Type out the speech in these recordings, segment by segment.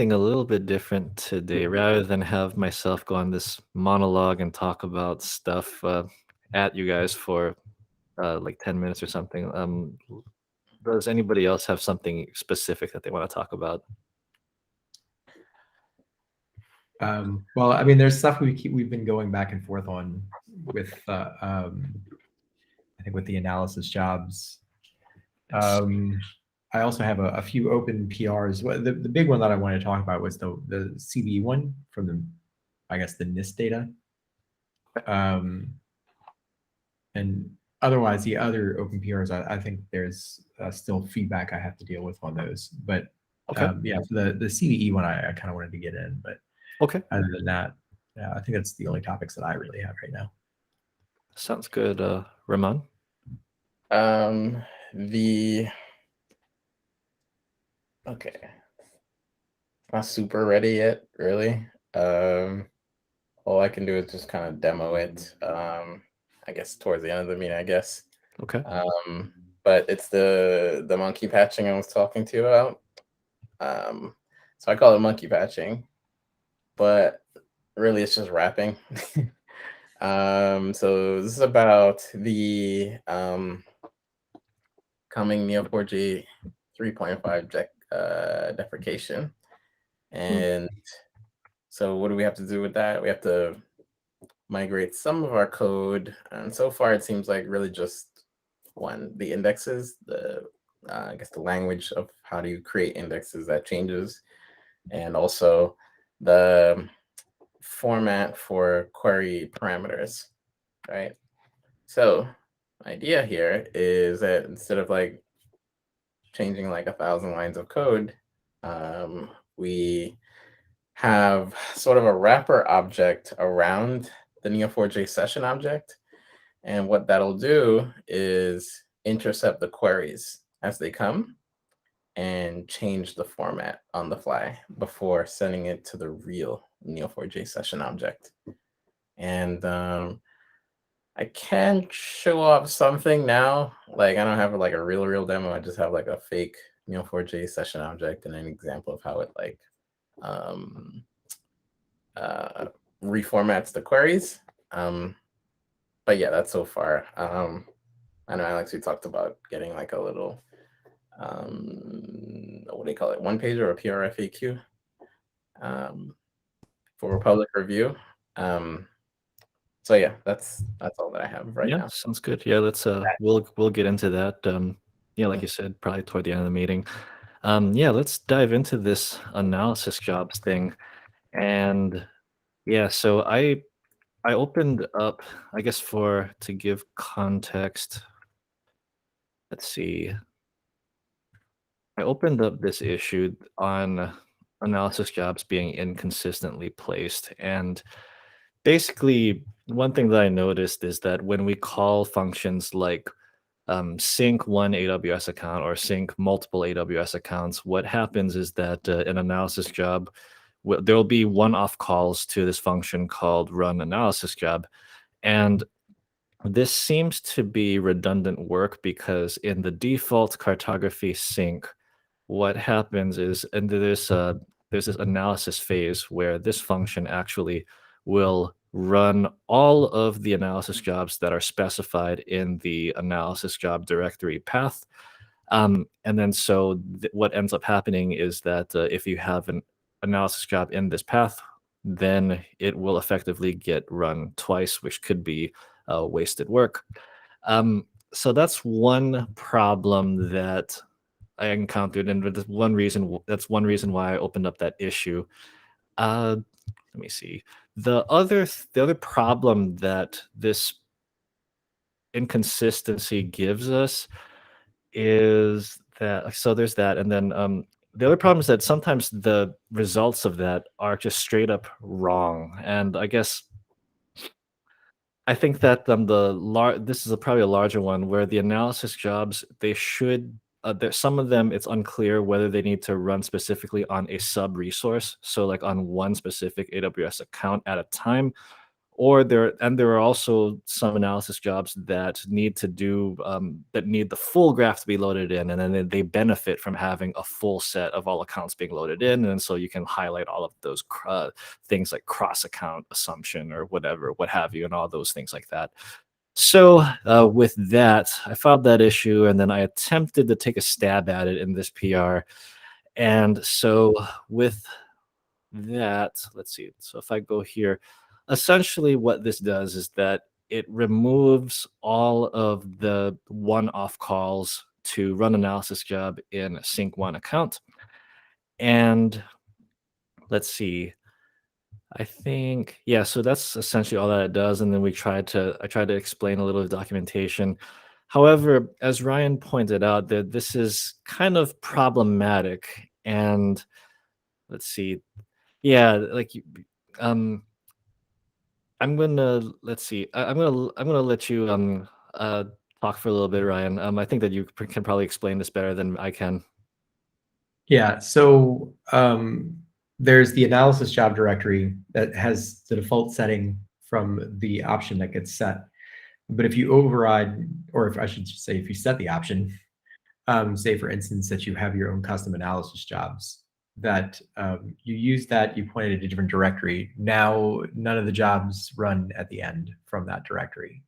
Thing a little bit different today. Rather than have myself go on this monologue and talk about stuff at you guys for like 10 minutes or something, does anybody else have something specific that they want to talk about? Well, I mean, there's stuff we've been going back and forth on with I think with the analysis jobs. Yes. I also have a few open PRs. The big one that I wanted to talk about was the CVE one from I guess the NIST data. Um, and otherwise, the other open PRs, I think there's still feedback I have to deal with on those. But Okay. yeah, for the CVE one, I kind of wanted to get in. But Okay. other than that, yeah, I think that's the only topics that I really have right now. Sounds good, Ramon. Um, the okay, not super ready yet, really. All I can do is just kind of demo it. I guess towards the end of the meeting, I guess. Okay. Um, but it's the monkey patching I was talking to you about. Um, so I call it monkey patching, but really it's just wrapping. So this is about the coming Neo4j 3.5 deprecation. Mm. And so what do we have to do with that? We have to migrate some of our code. And so far it seems like really just one, the indexes, I guess the language of how do you create indexes that changes. And also the format for query parameters, right? So idea here is that instead of like changing like 1,000 lines of code, we have sort of a wrapper object around the Neo4j session object. And what that'll do is intercept the queries as they come and change the format on the fly before sending it to the real Neo4j session object. And I can show off something now. Like I don't have like a real demo. I just have like a fake Neo4j session object and an example of how it like um, uh, reformats the queries. But yeah, that's so far. I know Alex, we talked about getting like a little, what do you call it? One page or a PRFAQ for public review. So yeah, that's all that I have right Yeah, now. sounds good. Yeah, let's we'll get into that. Yeah, like you said, probably toward the end of the meeting. Yeah, let's dive into this analysis jobs thing. And yeah, so I opened up, I guess to give context, let's see. I opened up this issue on analysis jobs being inconsistently placed. And basically, one thing that I noticed is that when we call functions like sync one AWS account or sync multiple AWS accounts, what happens is that an analysis job, there will be one-off calls to this function called run analysis job. And this seems to be redundant work because in the default cartography sync, what happens is, and there's this analysis phase where this function actually will run all of the analysis jobs that are specified in the analysis job directory path. And then what ends up happening is that if you have an analysis job in this path, then it will effectively get run twice, which could be wasted work. So that's one problem that I encountered, and that's one reason why I opened up that issue. Uh, Let me see. The other problem that this inconsistency gives us is that there's that, and then the other problem is that sometimes the results of that are just straight up wrong, and I think that this is probably a larger one where the analysis jobs they should there some of them it's unclear whether they need to run specifically on a sub resource, so like on one specific AWS account at a time, or there are also some analysis jobs that need to do that need the full graph to be loaded in, and then they benefit from having a full set of all accounts being loaded in, and so you can highlight all of those things like cross account assumption or whatever, what have you, and all those things like that. So with that, I found that issue, and then I attempted to take a stab at it in this PR. And so with that, let's see. So if I go here, essentially what this does is that it removes all of the one-off calls to run analysis job in a sync one account. And let's see. I think, yeah, so that's essentially all that it does. And then I tried to explain a little of documentation. However, as Ryan pointed out, that this is kind of problematic. And let's see. Yeah, like I'm gonna let's see. I'm gonna let you talk for a little bit, Ryan. I think that you can probably explain this better than I can. Yeah, so there's the analysis job directory that has the default setting from the option that gets set. But if you override, or if I should say, if you set the option, say for instance that you have your own custom analysis jobs, that you use that, you point it at a different directory. Now none of the jobs run at the end from that directory.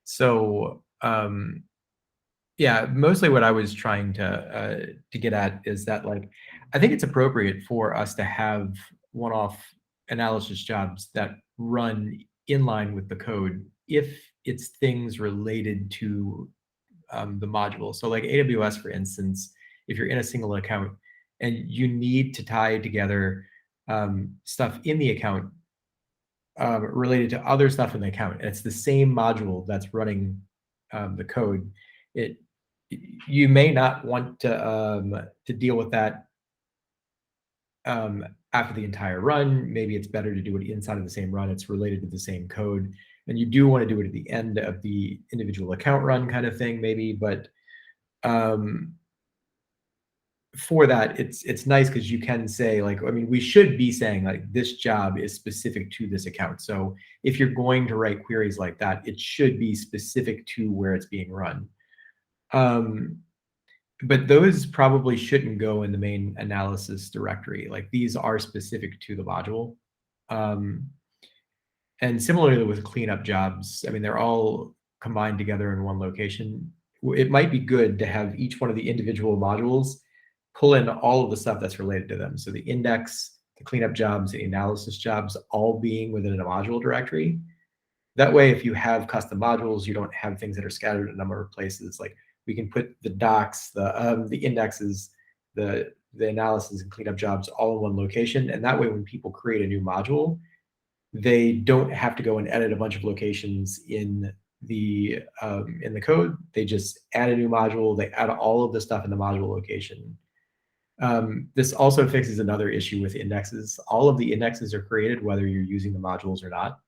So yeah, mostly what I was trying to get at is that, like, I think it's appropriate for us to have one-off analysis jobs that run in line with the code if it's things related to the module. So like AWS, for instance, if you're in a single account and you need to tie together stuff in the account related to other stuff in the account, and it's the same module that's running the code, you may not want to deal with that after the entire run. Maybe it's better to do it inside of the same run. It's related to the same code, and you do want to do it at the end of the individual account run, kind of thing, maybe. But for that, it's nice because you can say, like, I mean, we should be saying like this job is specific to this account. So if you're going to write queries like that, it should be specific to where it's being run. But those probably shouldn't go in the main analysis directory. Like, these are specific to the module. And similarly with cleanup jobs, I mean, they're all combined together in one location. It might be good to have each one of the individual modules pull in all of the stuff that's related to them. So the index, the cleanup jobs, the analysis jobs, all being within a module directory. That way, if you have custom modules, you don't have things that are scattered in a number of places. Like, we can put the docs, the indexes, the analysis and cleanup jobs all in one location. And that way, when people create a new module, they don't have to go and edit a bunch of locations in the code. They just add a new module. They add all of the stuff in the module location. This also fixes another issue with indexes. All of the indexes are created whether you're using the modules or not.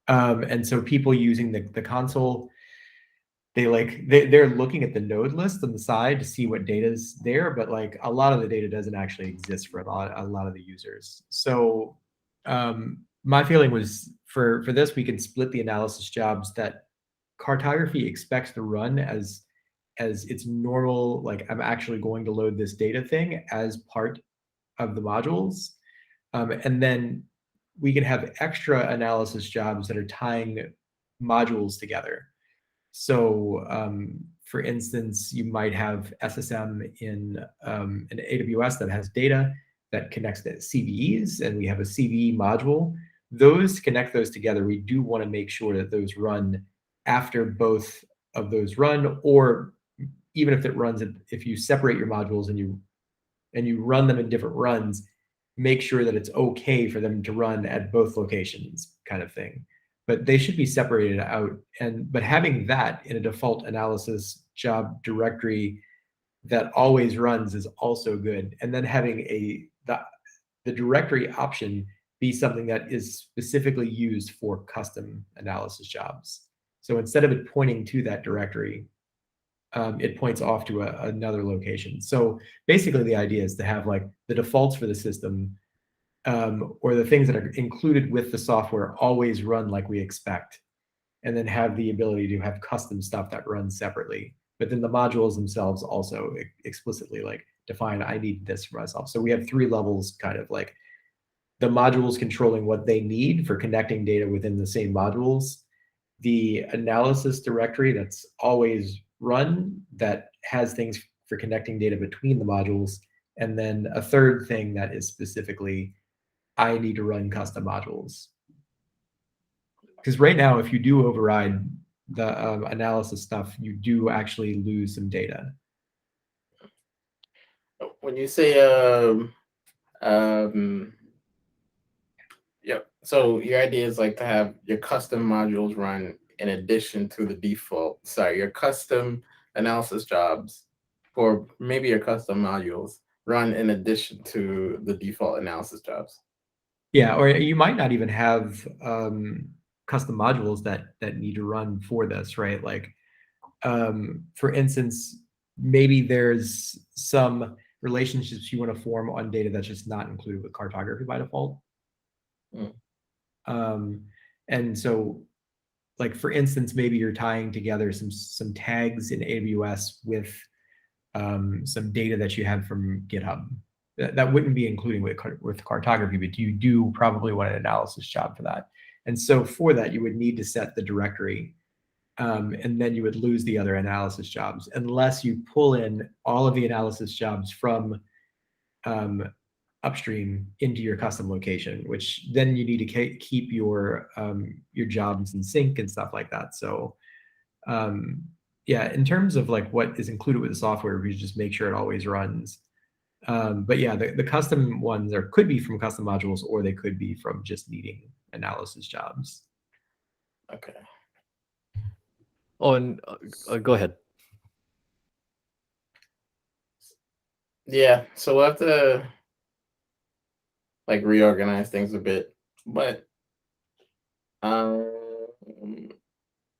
And so people using the console, they're looking at the node list on the side to see what data is there, but like a lot of the data doesn't actually exist for a lot of the users. So my feeling was for this, we can split the analysis jobs that Cartography expects to run as its normal, like, I'm actually going to load this data thing as part of the modules. And then we can have extra analysis jobs that are tying modules together. So for instance, you might have SSM in an AWS that has data that connects to CVEs, and we have a CVE module. Those connect those together. We do want to make sure that those run after both of those run, or even if it runs, if you separate your modules and you run them in different runs, make sure that it's okay for them to run at both locations, kind of thing. But they should be separated out. But having that in a default analysis job directory that always runs is also good. And then having the directory option be something that is specifically used for custom analysis jobs. So instead of it pointing to that directory, it points off to another location. So basically the idea is to have like the defaults for the system or the things that are included with the software always run like we expect, and then have the ability to have custom stuff that runs separately. But then the modules themselves also explicitly like define, I need this for myself. So we have 3 levels, kind of like the modules controlling what they need for connecting data within the same modules, the analysis directory that's always run that has things for connecting data between the modules, and then a third thing that is specifically, I need to run custom modules. Because right now, if you do override the analysis stuff, you do actually lose some data. When you say yep, so your idea is like to have your custom modules run in addition to the default, sorry, your custom analysis jobs for maybe your custom modules run in addition to the default analysis jobs. Yeah, or you might not even have custom modules that need to run for this, right? Like, for instance, maybe there's some relationships you want to form on data that's just not included with cartography by default. And so, like, for instance, maybe you're tying together some tags in AWS with some data that you have from GitHub. That wouldn't be including with cartography, but you do probably want an analysis job for that. And so for that, you would need to set the directory, and then you would lose the other analysis jobs unless you pull in all of the analysis jobs from upstream into your custom location, which then you need to keep your jobs in sync and stuff like that. So yeah, in terms of like what is included with the software, we just make sure it always runs. But yeah, the custom ones could be from custom modules, or they could be from just needing analysis jobs. Okay. Oh, and go ahead. Yeah, so we'll have to like reorganize things a bit, but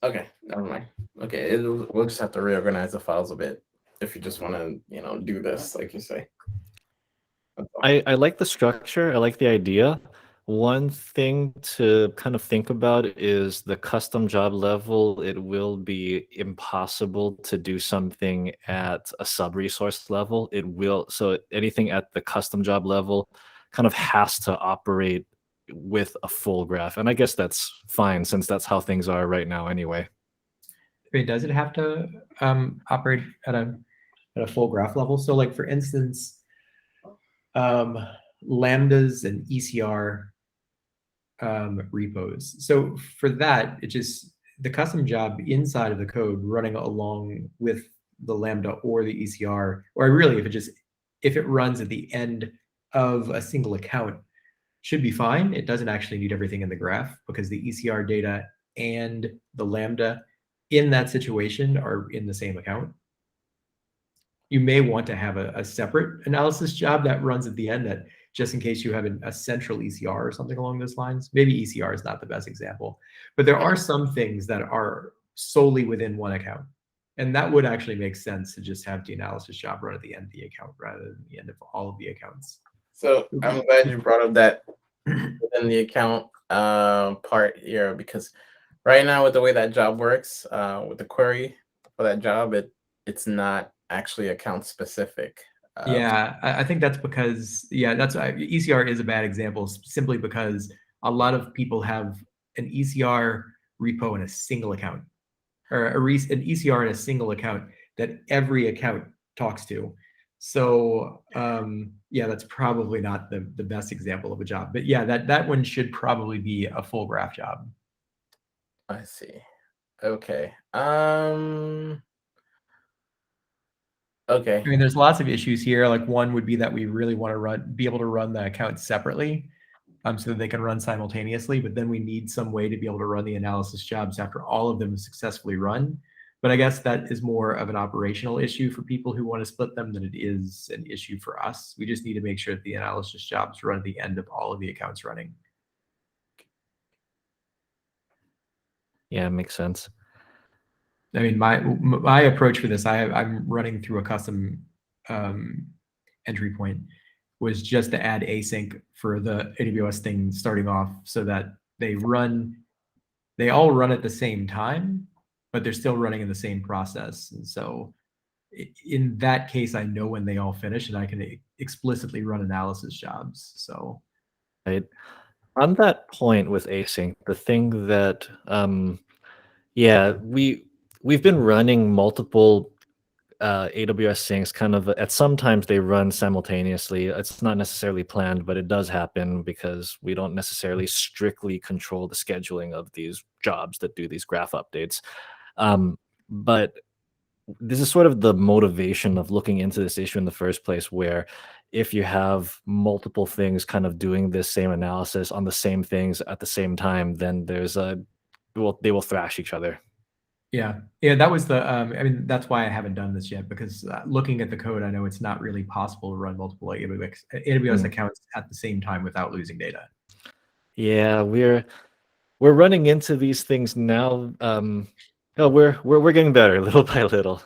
okay, never mind. Okay, we'll just have to reorganize the files a bit if you just want to, do this, like you say. I like the structure. I like the idea. One thing to kind of think about is the custom job level. It will be impossible to do something at a sub-resource level. It will, so anything at the custom job level kind of has to operate with a full graph. And I guess that's fine since that's how things are right now anyway. Wait, does it have to operate at a full graph level? So like, for instance, lambdas and ECR repos. So for that, it just, the custom job inside of the code running along with the lambda or the ECR, or really if it runs at the end of a single account, should be fine. It doesn't actually need everything in the graph because the ECR data and the lambda in that situation are in the same account. You may want to have a separate analysis job that runs at the end, that just in case you have a central ECR or something along those lines. Maybe ECR is not the best example, but there are some things that are solely within one account. And that would actually make sense to just have the analysis job run at the end of the account rather than the end of all of the accounts. So I'm glad you brought up that within the account part here, because right now with the way that job works, with the query for that job, it's not actually account specific. Yeah, I think that's because, yeah, that's ECR is a bad example simply because a lot of people have an ECR repo in a single account, or an ECR in a single account that every account talks to. So yeah, that's probably not the best example of a job, but yeah, that one should probably be a full graph job. I see. Okay. Okay. I mean, there's lots of issues here. Like, one would be that we really want to be able to run the account separately, so that they can run simultaneously. But then we need some way to be able to run the analysis jobs after all of them successfully run. But I guess that is more of an operational issue for people who want to split them than it is an issue for us. We just need to make sure that the analysis jobs run at the end of all of the accounts running. Yeah, it makes sense. I mean, my approach for this, I'm running through a custom entry point. was just to add async for the AWS thing starting off so that they all run at the same time, but they're still running in the same process. And so in that case, I know when they all finish and I can explicitly run analysis jobs. So right. On that point with async, the thing that yeah, we've been running multiple AWS syncs kind of at sometimes they run simultaneously. It's not necessarily planned, but it does happen because we don't necessarily strictly control the scheduling of these jobs that do these graph updates. But this is sort of the motivation of looking into this issue in the first place, where if you have multiple things kind of doing this same analysis on the same things at the same time, then there's they will thrash each other. yeah, that was the. I mean, that's why I haven't done this yet, because looking at the code, I know it's not really possible to run multiple AWS accounts at the same time without losing data. Yeah, we're running into these things now. No, we're getting better little by little.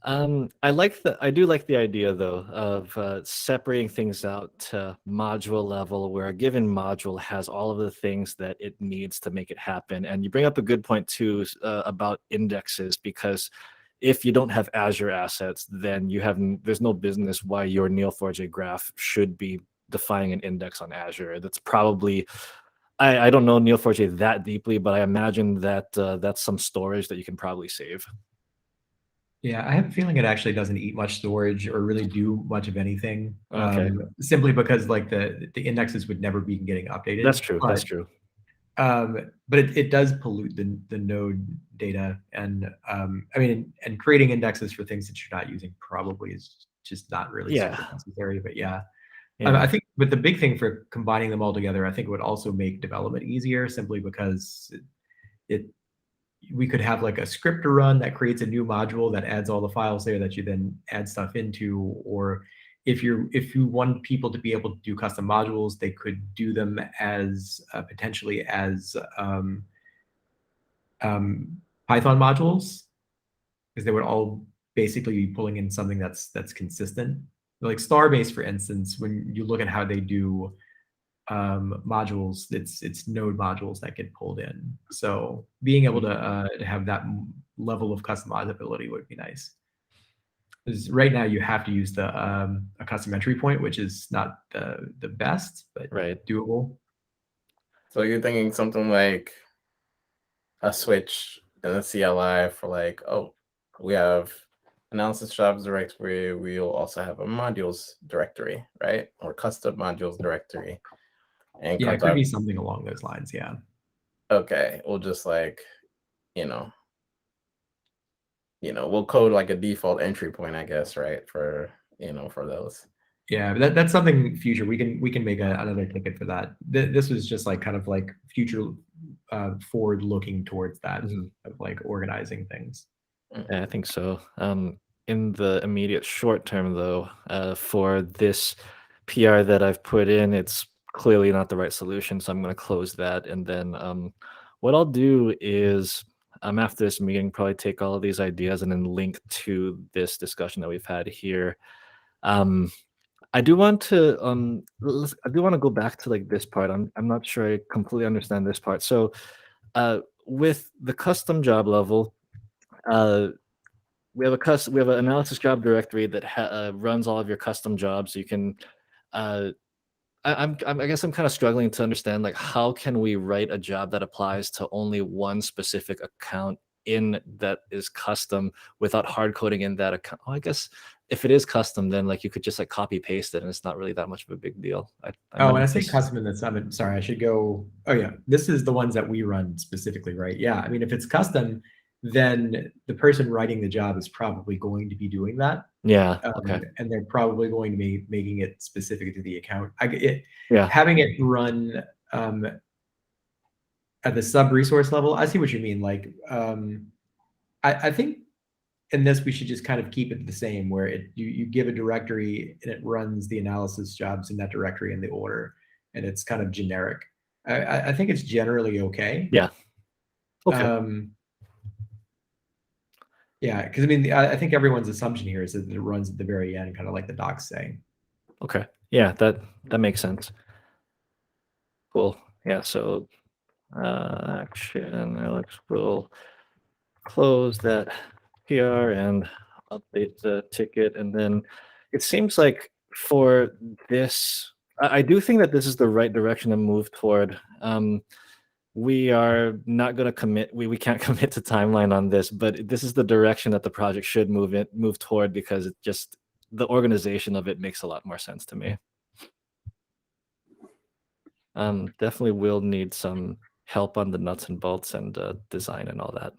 I do like the idea though of separating things out to module level, where a given module has all of the things that it needs to make it happen. And you bring up a good point too about indexes, because if you don't have Azure assets, then there's no business why your Neo4j graph should be defining an index on Azure. That's probably I don't know Neo4j that deeply, but I imagine that that's some storage that you can probably save. Yeah, I have a feeling it actually doesn't eat much storage or really do much of anything. Okay. Simply because like the indexes would never be getting updated. That's true. That's true. But it does pollute the node data, and I mean, and creating indexes for things that you're not using probably is just not really super necessary. But yeah. I think, but the big thing for combining them all together, I think it would also make development easier, simply because we could have like a script to run that creates a new module that adds all the files there that you then add stuff into. Or if you want people to be able to do custom modules, they could do them as potentially as Python modules, because they would all basically be pulling in something that's consistent. Like Starbase, for instance, when you look at how they do modules, it's node modules that get pulled in. So being able to have that level of customizability would be nice. Because right now you have to use a custom entry point, which is not the best, but doable. So you're thinking something like a switch in the CLI for like, oh, we have analysis jobs directory, we'll also have a modules directory, right? Or custom modules directory. And yeah, it could be something along those lines. Yeah. Okay, we'll just like, we'll code like a default entry point, I guess, right? For for those. Yeah, that's something future. We can make another ticket for that. This was just like kind of like future forward looking towards that of like organizing things. Yeah, I think so. In the immediate short term, though, for this PR that I've put in, it's clearly not the right solution. So I'm going to close that. And then what I'll do is after this meeting, probably take all of these ideas and then link to this discussion that we've had here. I do want to go back to like this part. I'm not sure I completely understand this part. So with the custom job level, we have an analysis job directory that runs all of your custom jobs. You can I guess I'm kind of struggling to understand, like, how can we write a job that applies to only one specific account in that is custom without hard coding in that account? Oh, I guess if it is custom, then like you could just like copy paste it and it's not really that much of a big deal. When I say custom in the summit, sorry, I should go. Oh yeah, this is the ones that we run specifically, right? Yeah, I mean, if it's custom, then the person writing the job is probably going to be doing that. Yeah. Okay. And they're probably going to be making it specific to the account. Having it run at the sub resource level, I see what you mean. Like, I think in this we should just kind of keep it the same, where you give a directory and it runs the analysis jobs in that directory in the order, and it's kind of generic. I think it's generally okay. Yeah. Okay. Yeah, because I mean, I think everyone's assumption here is that it runs at the very end, kind of like the docs say. Okay. Yeah, that makes sense. Cool. Yeah, so action, Alex will close that PR and update the ticket. And then it seems like for this, I do think that this is the right direction to move toward. We are not going to commit. We can't commit to timeline on this, but this is the direction that the project should move toward because it just the organization of it makes a lot more sense to me. Definitely will need some help on the nuts and bolts and design and all that.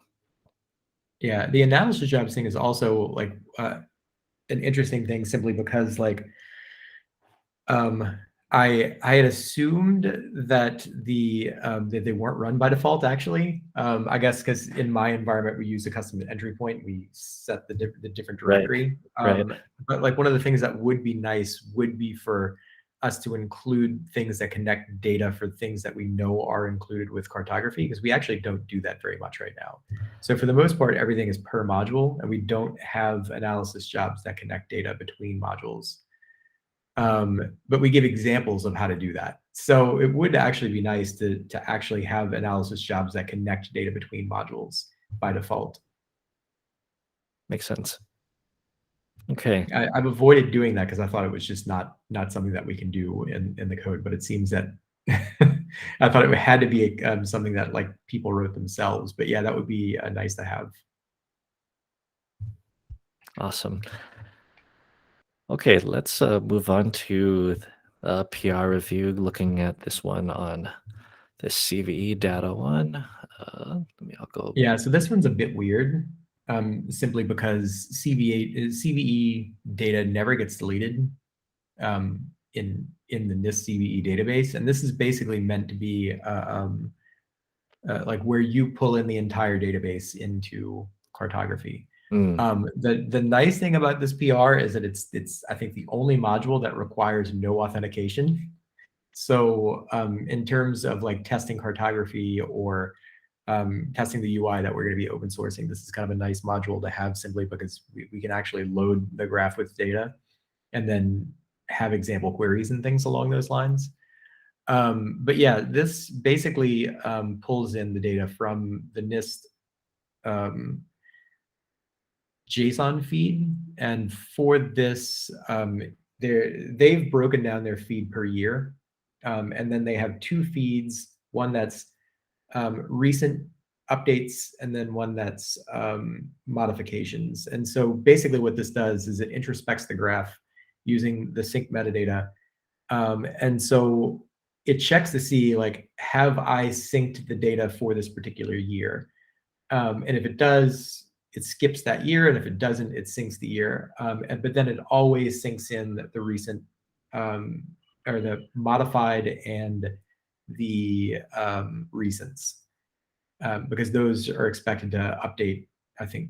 Yeah, the analysis jobs thing is also like an interesting thing simply because like um I had assumed that that they weren't run by default actually. I guess because in my environment we use a custom entry point, we set the different Right, directory. right. But like one of the things that would be nice would be for us to include things that connect data for things that we know are included with cartography, because we actually don't do that very much right now. So for the most part, everything is per module, and we don't have analysis jobs that connect data between modules. But we give examples of how to do that. So it would actually be nice to actually have analysis jobs that connect data between modules by default. Makes sense. Okay. I've avoided doing that because I thought it was just not something that we can do in the code. But it seems that I thought it had to be something that like people wrote themselves. But yeah, that would be nice to have. Awesome. Okay, let's move on to PR review, looking at this one on the CVE data one. I'll go. Yeah, so this one's a bit weird, simply because CVE data never gets deleted in the NIST CVE database, and this is basically meant to be like where you pull in the entire database into cartography. The nice thing about this PR is that it's I think the only module that requires no authentication. So in terms of like testing cartography or testing the UI that we're going to be open sourcing, this is kind of a nice module to have simply because we can actually load the graph with data and then have example queries and things along those lines. But yeah, this basically pulls in the data from the NIST JSON feed. And for this, they've broken down their feed per year. And then they have two feeds, one that's recent updates and then one that's modifications. And so basically what this does is it introspects the graph using the sync metadata. And so it checks to see like, have I synced the data for this particular year? And if it does, it skips that year. And if it doesn't, it syncs the year. But then it always syncs in the recent or the modified and the recents. Because those are expected to update, I think,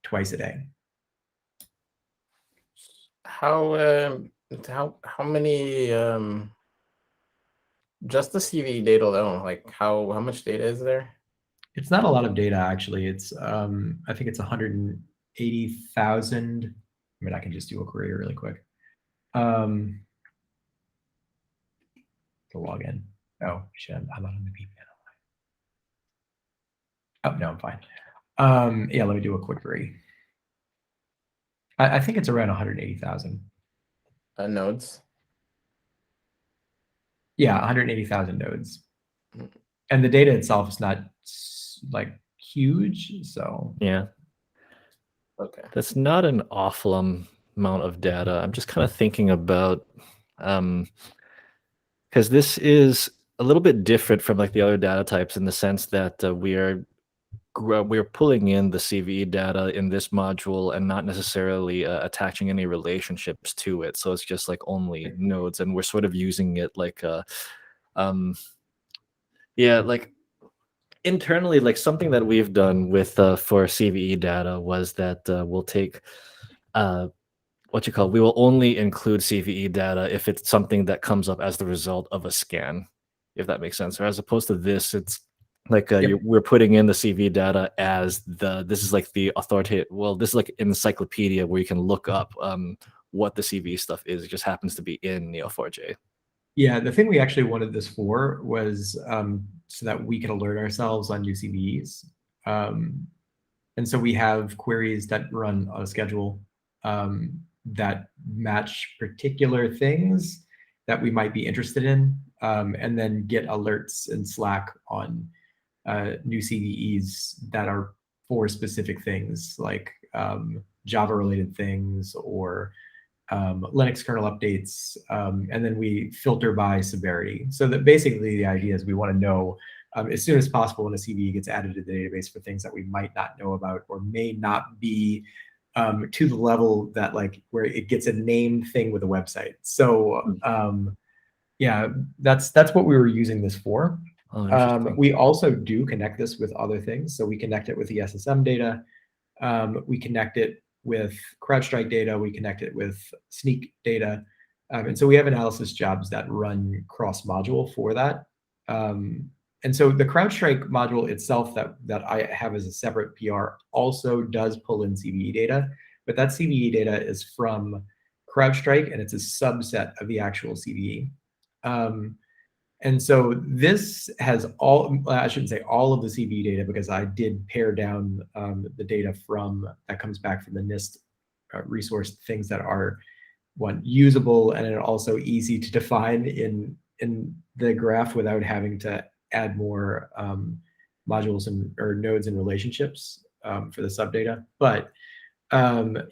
twice a day. How many just the CV data alone, like how much data is there? It's not a lot of data actually. It's I think it's 180,000. I mean, I can just do a query really quick. To log in. Oh shit, I'm not on the VPN. Oh no, I'm fine. Yeah, let me do a quick query. I think it's around 180,000. Nodes. Yeah, 180,000 nodes. And the data itself is not like huge, so Yeah. Okay. That's not an awful amount of data. I'm just kind of thinking about because this is a little bit different from like the other data types in the sense that we're pulling in the CVE data in this module and not necessarily attaching any relationships to it. So it's just like only nodes, and we're sort of using it like yeah, like internally, like something that we've done with for CVE data was that we'll take we will only include CVE data if it's something that comes up as the result of a scan, if that makes sense. Or as opposed to this, it's Like Yep. we're putting in the CV data as this is like the authoritative. Well, this is like an encyclopedia where you can look up what the CV stuff is. It just happens to be in Neo4j. Yeah, the thing we actually wanted this for was so that we can alert ourselves on new CVEs. And so we have queries that run on a schedule that match particular things that we might be interested in, and then get alerts in Slack on new CVEs that are for specific things, like Java-related things or Linux kernel updates, and then we filter by severity. So that basically the idea is we want to know as soon as possible when a CVE gets added to the database for things that we might not know about or may not be to the level that like where it gets a named thing with a website. So yeah, that's what we were using this for. Oh, We also do connect this with other things. So we connect it with the SSM data. We connect it with CrowdStrike data. We connect it with Sneak data. And so we have analysis jobs that run cross-module for that. And so the CrowdStrike module itself that I have as a separate PR also does pull in CVE data, but that CVE data is from CrowdStrike and it's a subset of the actual CVE. And so this has I shouldn't say all of the CVE data because I did pare down the data that comes back from the NIST resource, things that are usable and also easy to define in the graph without having to add more modules or nodes and relationships for the subdata. But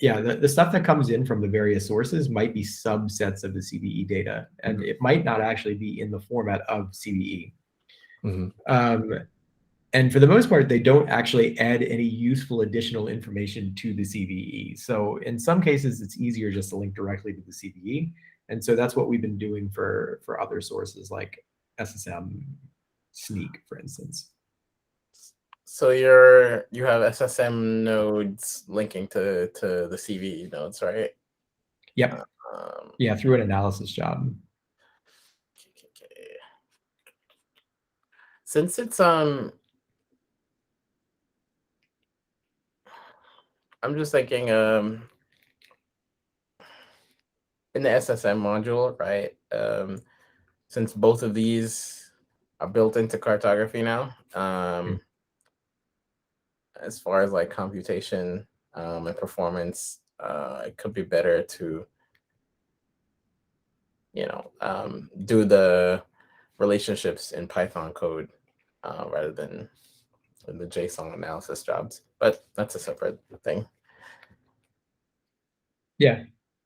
yeah, the stuff that comes in from the various sources might be subsets of the CVE data, and it might not actually be in the format of CVE. And for the most part, they don't actually add any useful additional information to the CVE. So in some cases, it's easier just to link directly to the CVE. And so that's what we've been doing for other sources like SSM, Sneak, for instance. So you have SSM nodes linking to the CVE nodes, right? Yep. Yeah, through an analysis job. Okay. Since it's I'm just thinking in the SSM module, right? Since both of these are built into cartography now, as far as like computation and performance, it could be better to do the relationships in Python code rather than the JSON analysis jobs. But that's a separate thing. Yeah,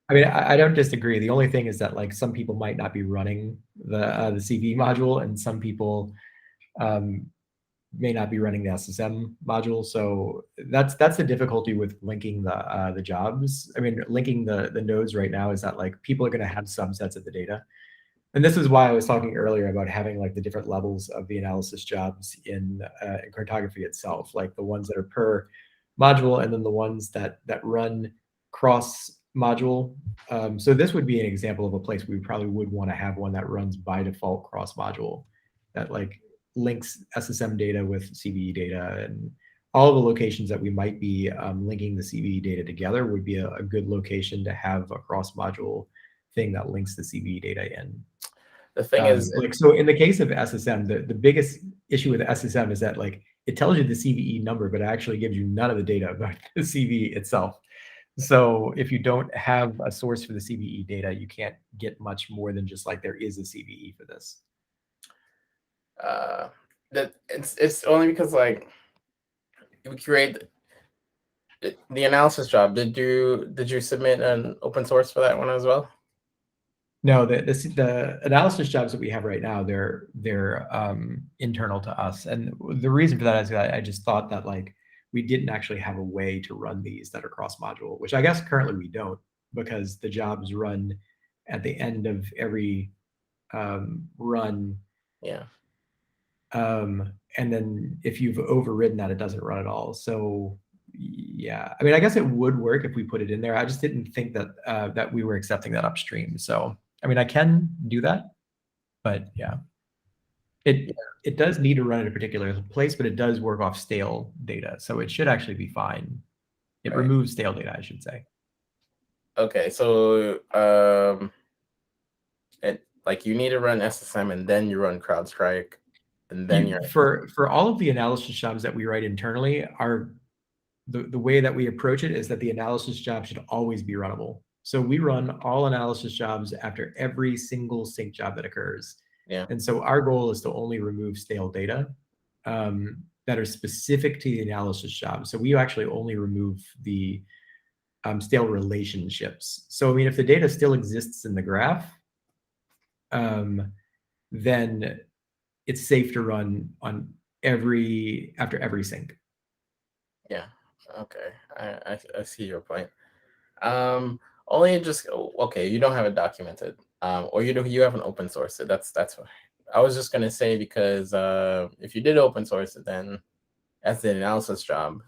I mean, I don't disagree. The only thing is that like some people might not be running the CV module, and some people may not be running the SSM module. So that's the difficulty with linking the jobs. I mean, linking the nodes right now is that like people are going to have subsets of the data. And this is why I was talking earlier about having like the different levels of the analysis jobs in cartography itself, like the ones that are per module and then the ones that run cross module. So this would be an example of a place we probably would want to have one that runs by default cross module that like links SSM data with CVE data, and all the locations that we might be linking the CVE data together would be a good location to have a cross module thing that links the CVE data in. The thing is, like, so in the case of SSM, the biggest issue with SSM is that like it tells you the CVE number, but it actually gives you none of the data about the CVE itself. So if you don't have a source for the CVE data, you can't get much more than just like there is a CVE for this. that it's only because like you create the analysis job. Did you submit an open source for that one as well? No, the analysis jobs that we have right now, they're internal to us, and the reason for that is that I just thought that like we didn't actually have a way to run these that are cross module, which I guess currently we don't, because the jobs run at the end of every run. Yeah. And then if you've overridden that, it doesn't run at all. So yeah, I mean, I guess it would work if we put it in there. I just didn't think that that we were accepting that upstream. So I mean, I can do that, but yeah. It does need to run in a particular place, but it does work off stale data, so it should actually be fine. It Right. removes stale data, I should say. Okay, so like you need to run SSM and then you run CrowdStrike, and then you're For all of the analysis jobs that we write internally, the way that we approach it is that the analysis job should always be runnable. So we run all analysis jobs after every single sync job that occurs. Yeah. And so our goal is to only remove stale data that are specific to the analysis job. So we actually only remove the stale relationships. So I mean, if the data still exists in the graph, then it's safe to run on after every sync. Yeah. Okay. I see your point. Only just okay. You don't have it documented, or you haven't open sourced it. That's fine. I was just gonna say because if you did open source it, then as the analysis job,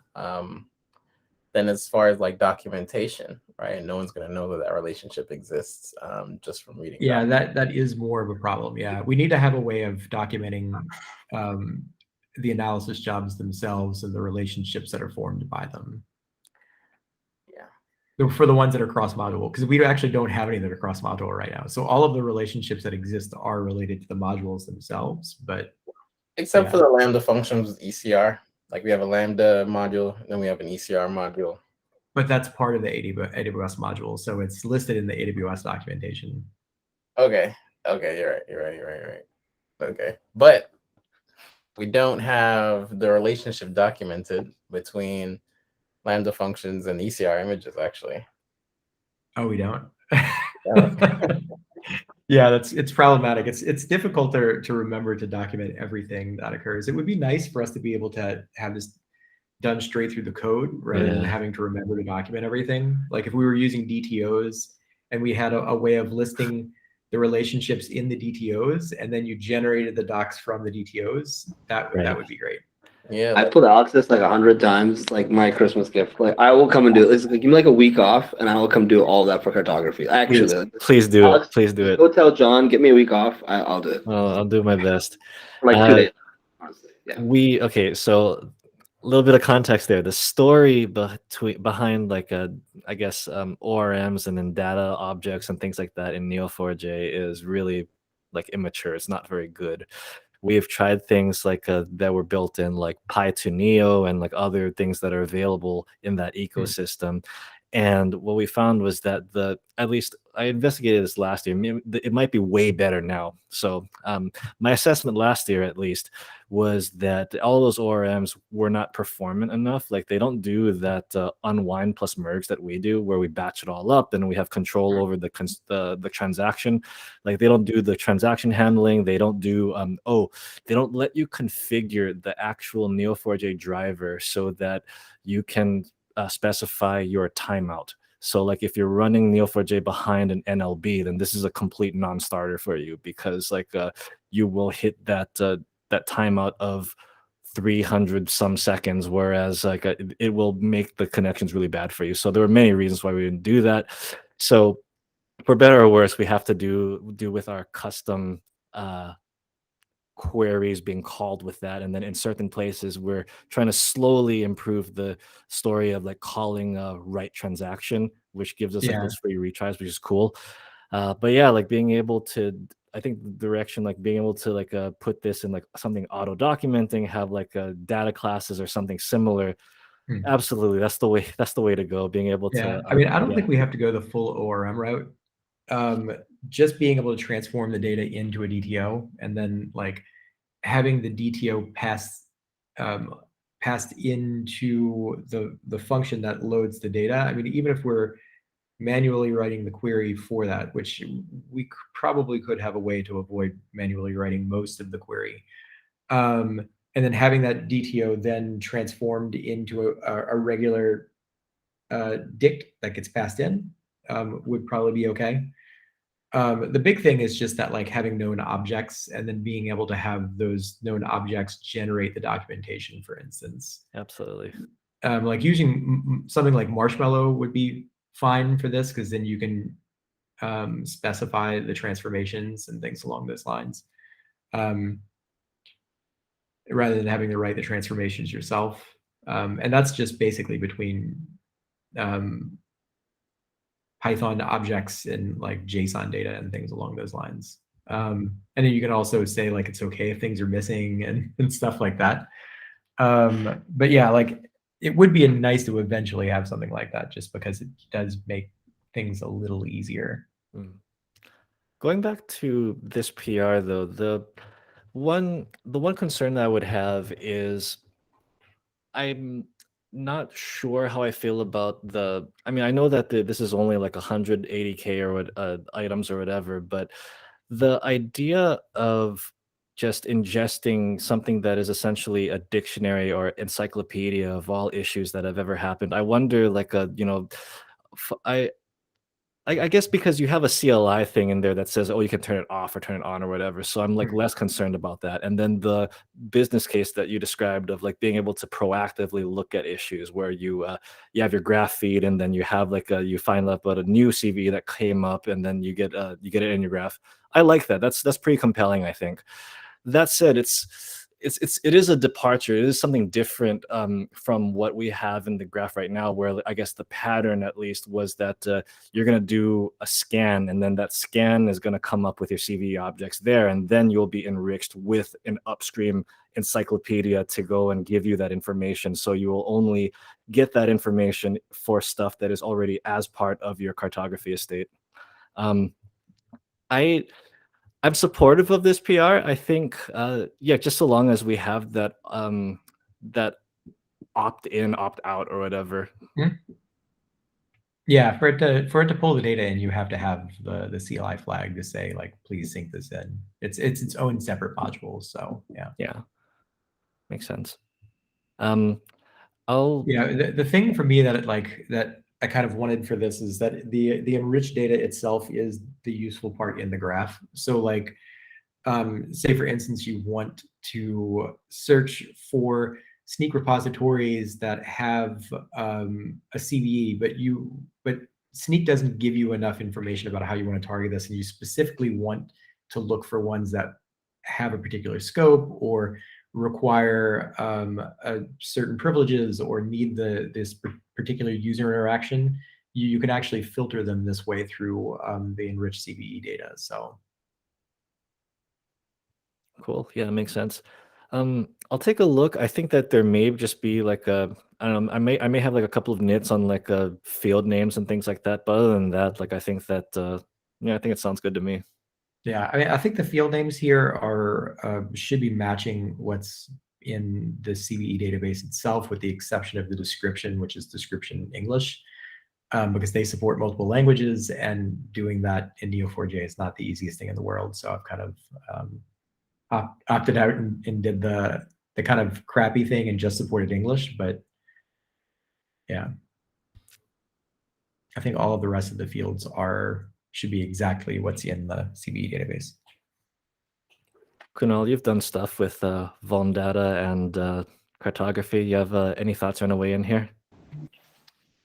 then as far as like documentation, right? No one's gonna know that relationship exists just from reading. Yeah, that is more of a problem. Yeah, we need to have a way of documenting the analysis jobs themselves and the relationships that are formed by them. Yeah. For the ones that are cross-module, because we actually don't have any that are cross-module right now. So all of the relationships that exist are related to the modules themselves, but except for the Lambda functions with ECR. Like we have a Lambda module, and then we have an ECR module. But that's part of the AWS module, so it's listed in the AWS documentation. Okay. You're right. Okay. But we don't have the relationship documented between Lambda functions and ECR images, actually. Oh, we don't? Yeah, it's problematic. It's difficult to remember to document everything that occurs. It would be nice for us to be able to have this done straight through the code rather than having to remember to document everything. Like if we were using DTOs and we had a way of listing the relationships in the DTOs and then you generated the docs from the DTOs, that would be great. Yeah, I told Alex this like 100 times, like my Christmas gift. Like I will come and do it. Like, give me like a week off, and I will come do all that for cartography. Actually, please do Alex, it. Please do it. Go tell John, get me a week off. I'll do it. I'll do my best. Like 2 days, honestly. Yeah. Okay, so a little bit of context there. The story behind like I guess ORMs and then data objects and things like that in Neo4j is really like immature. It's not very good. We've tried things like that were built in like Pi2Neo and like other things that are available in that ecosystem. And what we found was that at least I investigated this last year. It might be way better now. So my assessment last year, at least, was that all those ORMs were not performant enough. Like they don't do that unwind plus merge that we do, where we batch it all up and we have control over the transaction. Like they don't do the transaction handling. They don't do they don't let you configure the actual Neo4j driver so that you can specify your timeout. So like if you're running Neo4j behind an NLB, then this is a complete non-starter for you because like you will hit that timeout of 300 some seconds, whereas like it will make the connections really bad for you. So there were many reasons why we didn't do that. So for better or worse, we have to do with our custom queries being called with that, and then in certain places we're trying to slowly improve the story of like calling a write transaction, which gives us like those free retries, which is cool. But yeah, like being able to, I think the direction, like being able to like put this in like something auto documenting, have like data classes or something similar. Absolutely, that's the way to go. Being able to I mean, I don't think we have to go the full ORM route. Just being able to transform the data into a DTO and then like having the DTO passed into the function that loads the data. I mean, even if we're manually writing the query for that, which we probably could have a way to avoid manually writing most of the query. And then having that DTO then transformed into a regular dict that gets passed in would probably be okay. The big thing is just that like having known objects and then being able to have those known objects generate the documentation, for instance. Absolutely. Like using something like Marshmallow would be fine for this because then you can specify the transformations and things along those lines. rather than having to write the transformations yourself. And that's just basically between Python objects and like JSON data and things along those lines. And then you can also say like it's okay if things are missing and stuff like that. But yeah, like it would be nice to eventually have something like that, just because it does make things a little easier. Going back to this PR though, the one concern that I would have is I'm not sure how I feel about I mean, I know that this is only like 180K or what items or whatever, but the idea of just ingesting something that is essentially a dictionary or encyclopedia of all issues that have ever happened, I wonder, like I guess because you have a CLI thing in there that says, oh, you can turn it off or turn it on or whatever. So I'm like less concerned about that. And then the business case that you described of like being able to proactively look at issues where you have your graph feed and then you have like you find out about a new CV that came up and then you get it in your graph. I like that. That's pretty compelling, I think. That said, it is a departure. It is something different from what we have in the graph right now, where I guess the pattern at least was that you're going to do a scan, and then that scan is going to come up with your CV objects there, and then you'll be enriched with an upstream encyclopedia to go and give you that information. So you will only get that information for stuff that is already as part of your cartography estate. I'm supportive of this PR. I think, yeah, just so long as we have that that opt in, opt out, or whatever. Yeah, for it to pull the data in, you have to have the CLI flag to say like, please sync this in. It's its own separate module. So yeah, makes sense. The thing for me that I kind of wanted for this is that the enriched data itself is the useful part in the graph. So like, say for instance, you want to search for Snyk repositories that have a CVE, but Snyk doesn't give you enough information about how you want to target this, and you specifically want to look for ones that have a particular scope or require certain privileges or need this particular user interaction. You can actually filter them this way through the enriched CVE data. So cool. Yeah, that makes sense. I'll take a look. I think that there may just be like I don't know, I may have like a couple of nits on like field names and things like that. But other than that, like I think that yeah, I think it sounds good to me. Yeah, I mean, I think the field names here are should be matching what's in the CVE database itself, with the exception of the description, which is description English, because they support multiple languages, and doing that in Neo4j is not the easiest thing in the world. So I've kind of opted out and did the kind of crappy thing and just supported English. But yeah, I think all of the rest of the fields should be exactly what's in the CVE database. Kunal, you've done stuff with Vuln data and cartography. You have any thoughts on a way in here?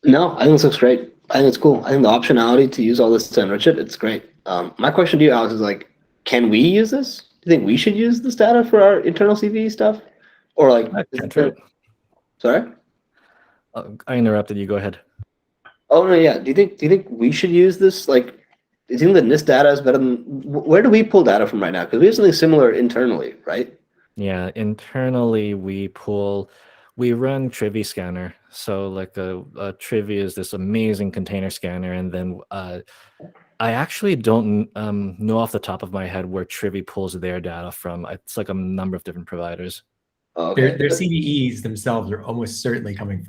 No, I think this looks great. I think it's cool. I think the optionality to use all this to enrich it, it's great. My question to you, Alex, is like, can we use this? Do you think we should use this data for our internal CV stuff? Or like, sorry? I interrupted you. Go ahead. Oh no, yeah. Do you think we should use this? Like, do you think the NIST data is better than? Where do we pull data from right now? Because we have something similar internally, right? Yeah, internally we run Trivy Scanner. So like a Trivy is this amazing container scanner, and then I actually don't know off the top of my head where Trivy pulls their data from. It's like a number of different providers. Okay. Their CVEs themselves are almost certainly coming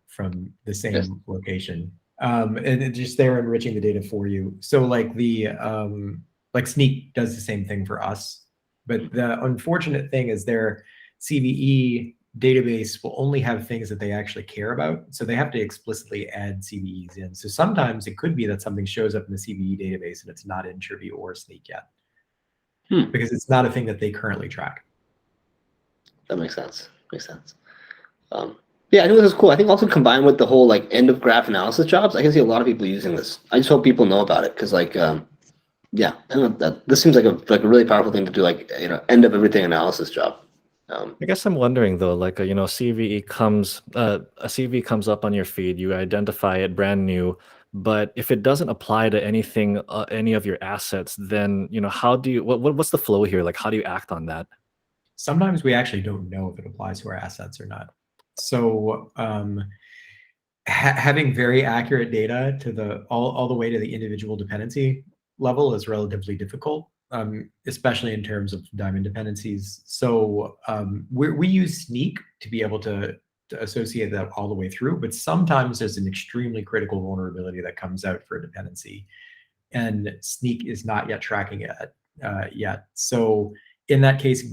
from the same location. And just they're enriching the data for you. So like like Snyk does the same thing for us, but the unfortunate thing is their CVE database will only have things that they actually care about. So they have to explicitly add CVEs in. So sometimes it could be that something shows up in the CVE database and it's not in Trivy or Snyk yet, because it's not a thing that they currently track. That makes sense. Yeah, I think this is cool. I think also combined with the whole like end of graph analysis jobs, I can see a lot of people using this. I just hope people know about it, because like, yeah, I know that this seems like a really powerful thing to do, like, end of everything analysis job. I guess I'm wondering though, like CVE comes, a CVE comes up on your feed, you identify it brand new, but if it doesn't apply to anything, any of your assets, then how do you? What's the flow here? Like, how do you act on that? Sometimes we actually don't know if it applies to our assets or not. So having very accurate data to all the way to the individual dependency level is relatively difficult, especially in terms of diamond dependencies. So we use Sneak to be able to associate that all the way through, but sometimes there's an extremely critical vulnerability that comes out for a dependency, and Sneak is not yet tracking it yet. So in that case,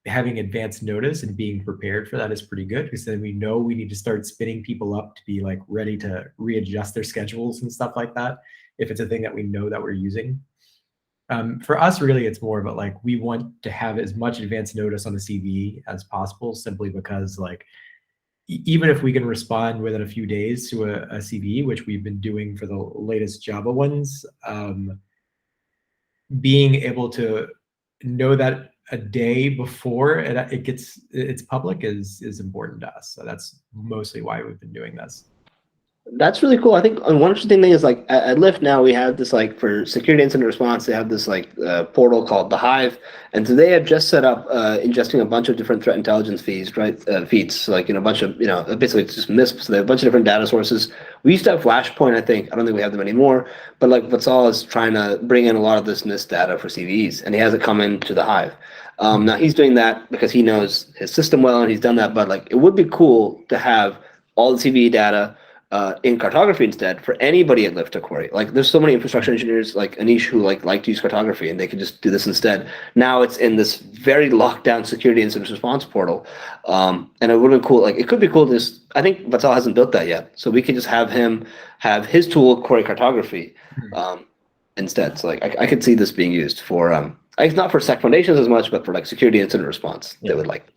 having advanced notice and being prepared for that is pretty good, because then we know we need to start spinning people up to be like ready to readjust their schedules and stuff like that if it's a thing that we know that we're using. For us, really, it's more about like we want to have as much advanced notice on the CV as possible, simply because like even if we can respond within a few days to a CVE, which we've been doing for the latest Java ones, being able to know that a day before it's public is important to us. So that's mostly why we've been doing this. That's really cool. I think one interesting thing is like at Lyft now we have this like for security incident response, they have this like portal called the Hive, and so they have just set up ingesting a bunch of different threat intelligence feeds, right? Feeds, so like a bunch of basically it's just MISP. So they have a bunch of different data sources. We used to have Flashpoint, I think. I don't think we have them anymore. But like Vatsal is trying to bring in a lot of this NIST data for CVEs, and he has it come into the Hive. Now he's doing that because he knows his system well, and he's done that. But like it would be cool to have all the CVE data in cartography instead for anybody at Lyft to query. Like there's so many infrastructure engineers like Anish who like to use cartography, and they can just do this instead. Now it's in this very locked down security incident response portal. And it would have been cool. Like it could be cool to just, I think Vatsal hasn't built that yet. So we could just have him have his tool query cartography instead. So like I could see this being used for it's not for SEC foundations as much, but for like security incident response. They would like.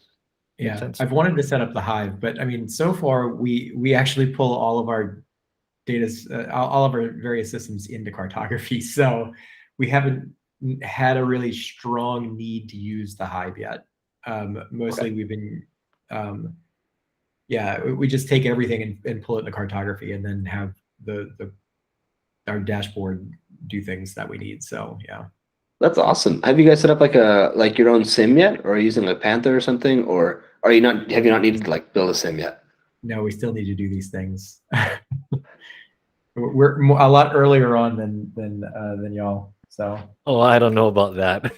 Yeah, I've wanted to set up the Hive, but I mean, so far we actually pull all of our all of our various systems into cartography. So we haven't had a really strong need to use the Hive yet. Mostly we've been, we just take everything and pull it into cartography, and then have our dashboard do things that we need. So yeah. That's awesome. Have you guys set up like your own sim yet, or are you using like Panther or something, or are you not? Have you not needed to like build a sim yet? No, we still need to do these things. We're a lot earlier on than y'all. So. Oh, I don't know about that.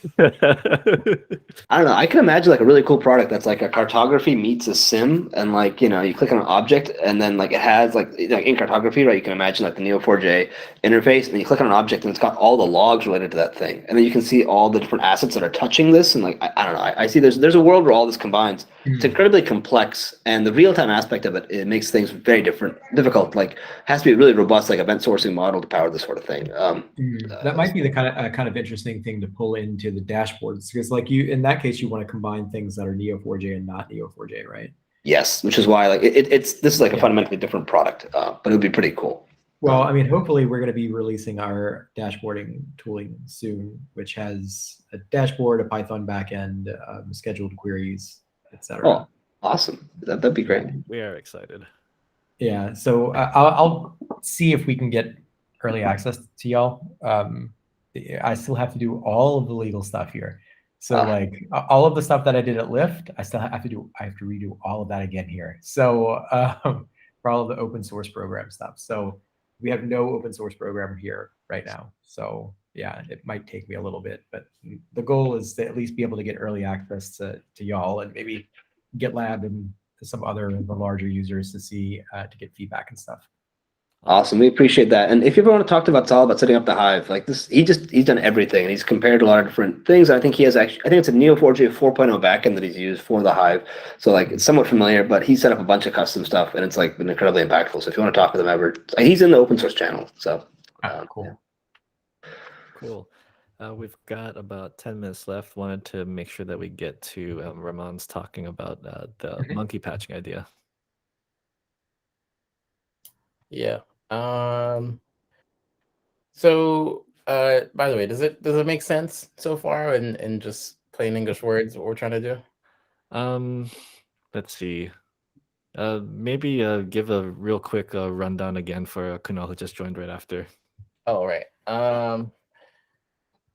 I don't know. I can imagine like a really cool product that's like a cartography meets a sim, and like you click on an object, and then like it has like in cartography, right? You can imagine like the Neo4j interface, and you click on an object, and it's got all the logs related to that thing, and then you can see all the different assets that are touching this, and like I don't know. I see there's a world where all this combines. It's incredibly complex, and the real time aspect of it makes things very difficult. Like has to be a really robust like event sourcing model to power this sort of thing. That might be the kind of interesting thing to pull into the dashboards, because like in that case you want to combine things that are Neo4j and not Neo4j, right? Yes, which is why like this is like a fundamentally different product, but it would be pretty cool. Well, I mean, hopefully we're going to be releasing our dashboarding tooling soon, which has a dashboard, a Python backend, scheduled queries, etc. Oh, awesome! That'd be great. We are excited. Yeah, so I'll see if we can get early access to y'all. I still have to do all of the legal stuff here. So like all of the stuff that I did at Lyft, I have to redo all of that again here. So for all of the open source program stuff. So we have no open source program here right now. So yeah, it might take me a little bit, but the goal is to at least be able to get early access to y'all, and maybe GitLab and some other of the larger users to see to get feedback and stuff. Awesome, we appreciate that. And if you ever want to talk to Vatsal about setting up the Hive, like this, he's done everything, and he's compared a lot of different things. I think he has I think it's a Neo4j 4.0 backend that he's used for the Hive, so like it's somewhat familiar. But he set up a bunch of custom stuff, and it's like been incredibly impactful. So if you want to talk with him ever, he's in the open source channel. So cool. Yeah. Cool. We've got about 10 minutes left. Wanted to make sure that we get to Ramon's talking about the monkey patching idea. Yeah. So by the way, does it make sense so far in just plain English words what we're trying to do? Let's see. Maybe give a real quick rundown again for Kunal who just joined right after. Oh, right.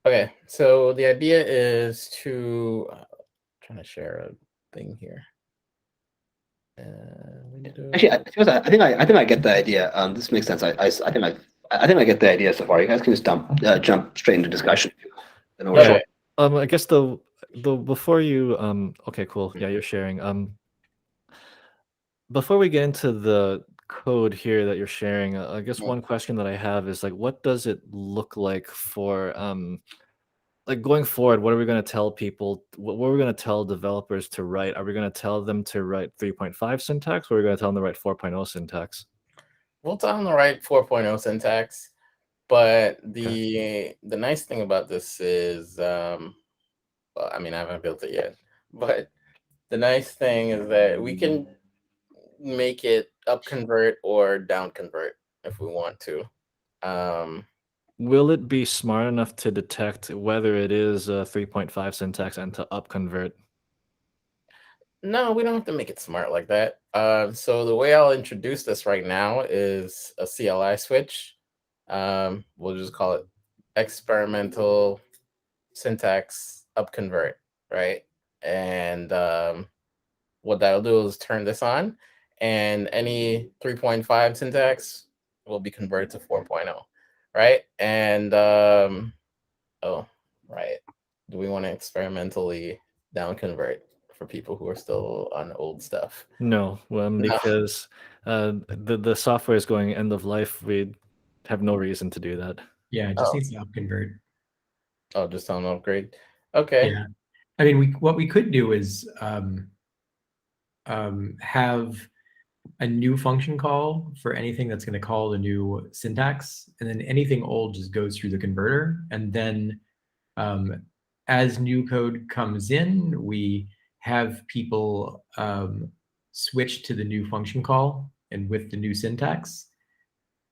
Okay, so the idea is to trying to share a thing here. Actually, I think I get the idea. This makes sense. I think I get the idea so far. You guys can just jump straight into discussion. Then we'll Okay. I guess the before you okay, cool. Yeah, you're sharing. Before we get into the code here that you're sharing, I guess Yeah. one question that I have is like, what does it look like for like going forward? What are we going to tell people? What are we going to tell developers to write? Are we going to tell them to write 3.5 syntax, or are we going to tell them to write 4.0 syntax? We'll tell them to write 4.0 syntax, but the nice thing about this is, well, I mean, I haven't built it yet, but the nice thing is that we can make it up convert or down convert if we want to. Will it be smart enough to detect whether it is a 3.5 syntax and to up convert? No, we don't have to make it smart like that. So the way I'll introduce this right now is a CLI switch. We'll just call it experimental syntax up convert, right? And what that'll do is turn this on, and any 3.5 syntax will be converted to 4.0, right? And oh, right. Do we want to experimentally down convert for people who are still on old stuff? No, because the software is going end of life. We have no reason to do that. Yeah, it just needs to up convert. Oh, just on upgrade. Okay. Yeah, I mean, what we could do is have a new function call for anything that's going to call the new syntax, and then anything old just goes through the converter, and then as new code comes in, we have people switch to the new function call and with the new syntax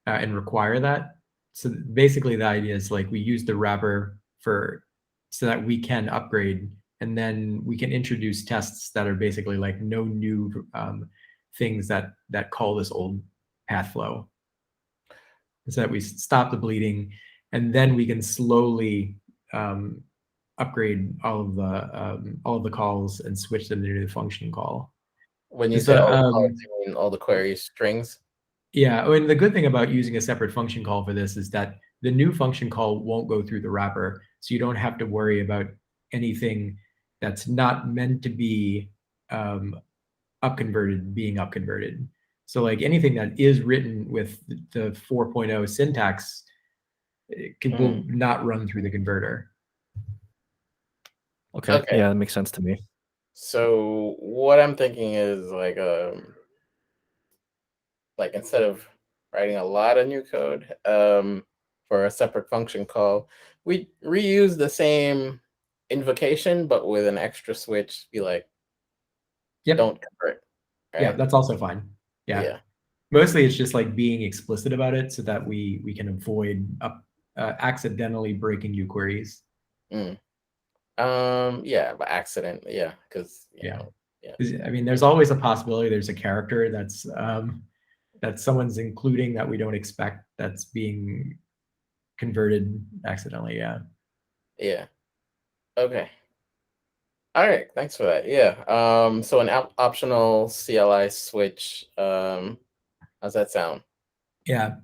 and require that. So basically the idea is like we use the wrapper so that we can upgrade, and then we can introduce tests that are basically like no new things that call this old path flow, so that we stop the bleeding, and then we can slowly upgrade all of the calls and switch them to the function call. When you Is say the, all the calls, you mean all the query strings? Yeah, and the good thing about using a separate function call for this is that the new function call won't go through the wrapper, so you don't have to worry about anything that's not meant to be up converted being up converted. So like anything that is written with the 4.0 syntax will not run through the converter. Okay. Yeah, that makes sense to me. So what I'm thinking is like instead of writing a lot of new code for a separate function call, we reuse the same invocation but with an extra switch. Be like, Yep. don't convert. Right? Yeah, that's also fine. Yeah. Mostly it's just like being explicit about it so that we can avoid accidentally breaking new queries. Yeah, by accident. Yeah, because I mean, there's always a possibility there's a character that's that someone's including that we don't expect that's being converted accidentally. Yeah. Okay. All right. Thanks for that. Yeah. So an optional CLI switch. How's that sound? Yeah.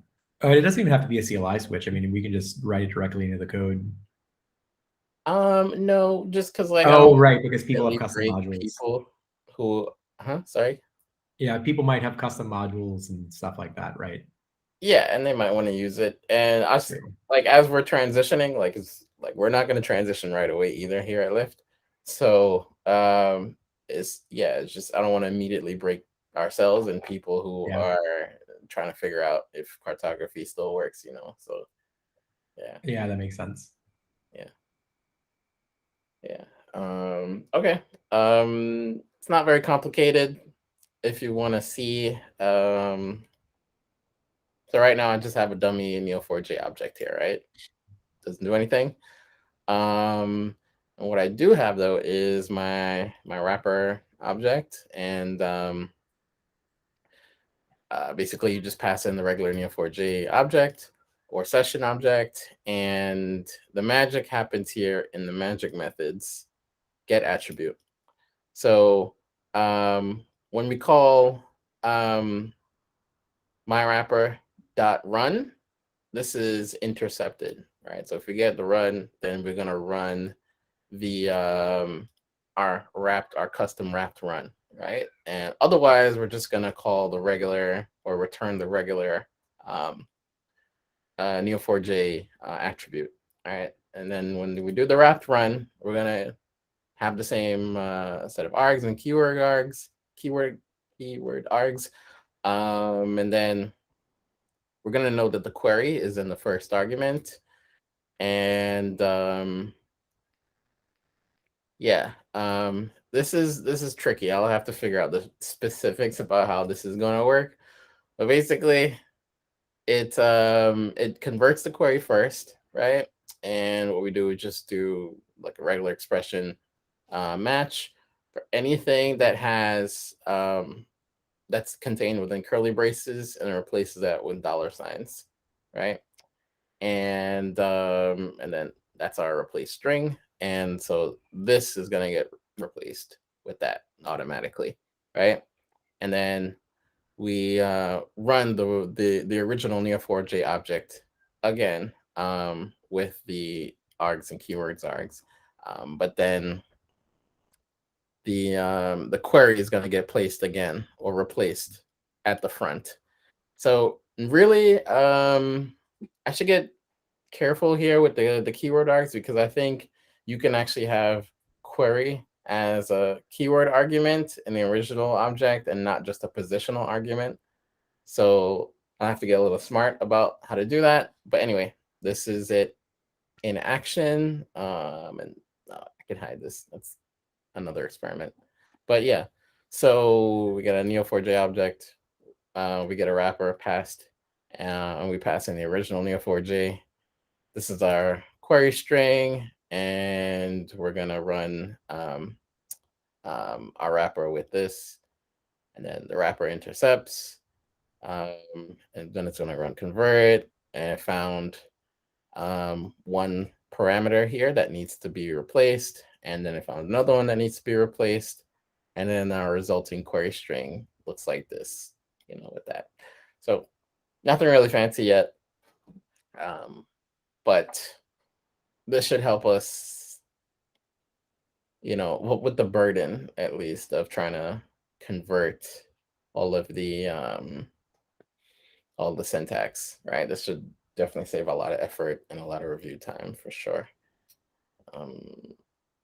It doesn't even have to be a CLI switch. I mean, we can just write it directly into the code. No, just because like right, because people have custom modules. People who sorry. Yeah, people might have custom modules and stuff like that, right? Yeah, and they might want to use it. And us, like as we're transitioning, like it's like we're not going to transition right away either here at Lyft. So it's just I don't want to immediately break ourselves and people who are trying to figure out if cartography still works, So yeah, that makes sense. Okay. It's not very complicated. If you want to see, so right now I just have a dummy Neo4j object here, right? Doesn't do anything. And what I do have though is my wrapper object, and basically you just pass in the regular Neo4j object or session object, and the magic happens here in the magic methods get attribute. So when we call myWrapper.run, this is intercepted, right? So if we get the run, then we're gonna run the our custom wrapped run, right? And otherwise, we're just gonna call the regular or return the regular Neo4j attribute, all right? And then when we do the wrapped run, we're gonna have the same set of args and keyword args, and then we're gonna know that the query is in the first argument, and this is tricky. I'll have to figure out the specifics about how this is going to work, but basically it converts the query first, right? And what we do is just do like a regular expression match for anything that has that's contained within curly braces, and it replaces that with $signs, right? And then that's our replace string, and so this is going to get replaced with that automatically, right? And then we run the original Neo4j object again with the args and keywords args, but then the query is going to get placed again or replaced at the front. So really, I should get careful here with the keyword args, because I think you can actually have query as a keyword argument in the original object and not just a positional argument. So I have to get a little smart about how to do that. But anyway, this is it in action. And I can hide this. That's another experiment. But yeah, so we get a Neo4j object. We get a wrapper passed, and we pass in the original Neo4j. This is our query string, and we're gonna run our wrapper with this, and then the wrapper intercepts, and then it's gonna run convert, and it found one parameter here that needs to be replaced, and then it found another one that needs to be replaced, and then our resulting query string looks like this, with that. So nothing really fancy yet, but this should help us, with the burden at least of trying to convert all the syntax, right? This should definitely save a lot of effort and a lot of review time for sure.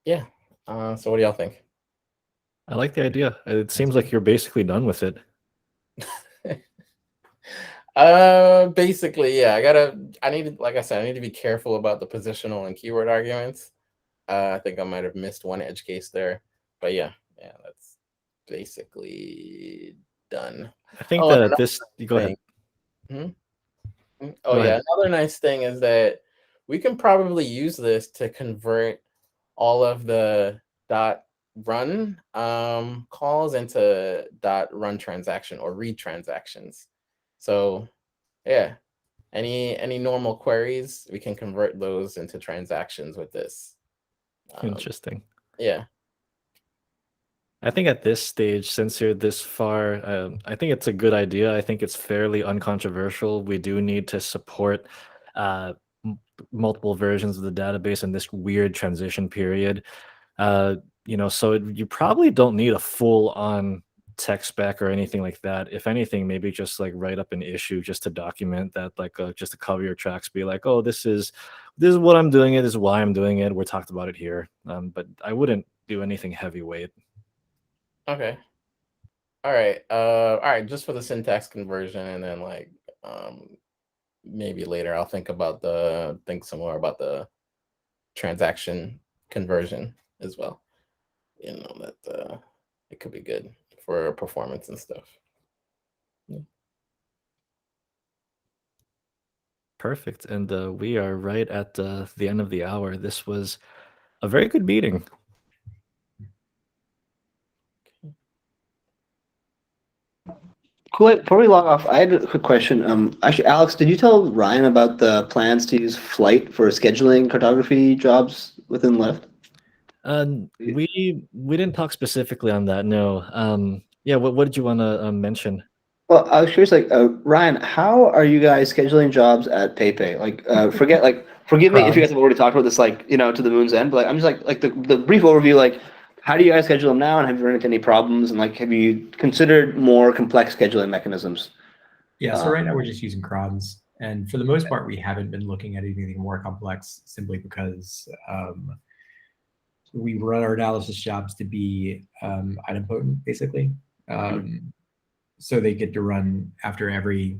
Yeah. So what do y'all think? I like the idea. It seems like you're basically done with it. Basically, yeah. I need to be careful about the positional and keyword arguments. I think I might have missed one edge case there, but yeah, that's basically done. I think that at this, go ahead. Oh, yeah. Another nice thing is that we can probably use this to convert all of the .run calls into .run transaction or read transactions. So yeah, any normal queries, we can convert those into transactions with this. Interesting. Yeah. I think at this stage, since you're this far, I think it's a good idea. I think it's fairly uncontroversial. We do need to support multiple versions of the database in this weird transition period. So you probably don't need a full-on tech spec or anything like that. If anything, maybe just like write up an issue just to document that, like just to cover your tracks, be like, oh, this is what I'm doing it, this is why I'm doing it, we're talked about it here. But I wouldn't do anything heavyweight. Okay. All right. Just for the syntax conversion, and then maybe later I'll think some more about the transaction conversion as well. That it could be good for performance and stuff. Yeah. Perfect. And we are right at the end of the hour. This was a very good meeting. Cool. Before we log off, I had a quick question. Actually, Alex, did you tell Ryan about the plans to use Flight for scheduling cartography jobs within Lyft? We didn't talk specifically on that. No. Yeah. What did you want to mention? Well, I was curious, like, Ryan, how are you guys scheduling jobs at PayPay? Like, forgive me if you guys have already talked about this, like, to the moon's end, but like, I'm just like the brief overview, like, how do you guys schedule them now, and have you run into any problems, and like, have you considered more complex scheduling mechanisms? Yeah, so right now we're just using crons, and for the most part, we haven't been looking at anything more complex simply because we run our analysis jobs to be idempotent, basically. So they get to run after every